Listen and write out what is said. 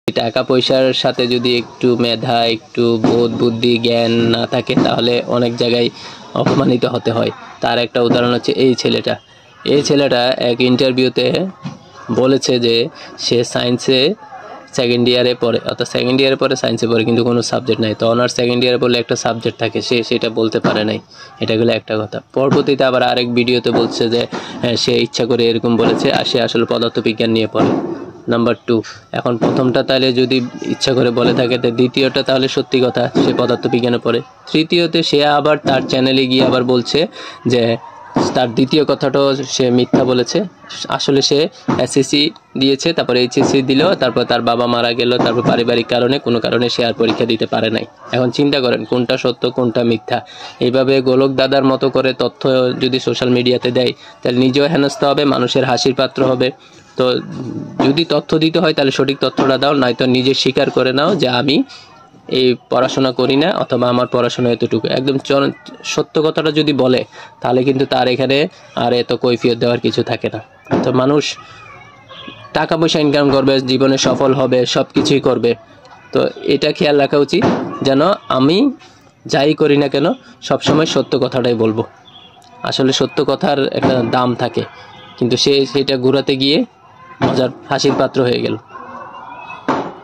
টাকা পয়সার সাথে যদি একটু মেধা, একটু বোধ বুদ্ধি জ্ঞান না থাকে তাহলে অনেক জায়গায় অপমানিত হতে হয়। তার একটা উদাহরণ হচ্ছে এই ছেলেটা এক ইন্টারভিউতে বলেছে যে সে সায়েন্সে সেকেন্ড ইয়ারে পড়ে, অর্থাৎ সেকেন্ড ইয়ারে পরে সায়েন্সে পড়ে, কিন্তু কোনো সাবজেক্ট নাই। তো অনার্স সেকেন্ড ইয়ারে পড়লে একটা সাবজেক্ট থাকে, সে সেটা বলতে পারে নাই। এটা গেলে একটা কথা। পরবর্তীতে আবার আরেক ভিডিওতে বলছে যে সে ইচ্ছা করে এরকম বলেছে, আর সে আসলে পদার্থবিজ্ঞান নিয়ে পড়ে। নাম্বার 2, এখন প্রথমটা তাহলে যদি ইচ্ছা করে বলে থাকে, তো দ্বিতীয়টা তাহলে সত্যি কথা, সে পদার্থবিজ্ঞানে পড়ে। তৃতীয়তে সে আবার তার চ্যানেলে গিয়ে আবার বলছে যে তার দ্বিতীয় কথাটাও সে মিথ্যা বলেছে। আসলে সে এসএসসি দিয়েছে, তারপর এইচএসসি দিল, তারপর তার বাবা মারা গেল, তারপর পারিবারিক কারণে কোনো কারণে সে আর পরীক্ষা দিতে পারে নাই। এখন চিন্তা করেন কোনটা সত্য কোনটা মিথ্যা। এইভাবে গোলক দাদার মতো করে তথ্য যদি সোশ্যাল মিডিয়াতে দেয় তাহলে নিজেও হেনস্থা হবে, মানুষের হাসির পাত্র হবে। তো যদি তথ্য দিতে হয় তাহলে সঠিক তথ্যটা দাও, নয়তো নিজে স্বীকার করে নাও যে আমি এই পড়াশোনা করি না, অথবা আমার পড়াশোনা এতটুকু। একদম সত্য কথাটা যদি বলে তাহলে কিন্তু তার এখানে আর এত কৈফিয়ত দেওয়ার কিছু থাকে না। তো মানুষ টাকা পয়সা ইনকাম করবে, জীবনে সফল হবে, সব কিছুই করবে। তো এটা খেয়াল রাখা উচিত যেন আমি যাই করি না কেন সবসময় সত্য কথাটাই বলবো। আসলে সত্য কথার একটা দাম থাকে, কিন্তু সে সেটা ঘুরাতে গিয়ে মজার হাসির পাত্র হয়ে গেল।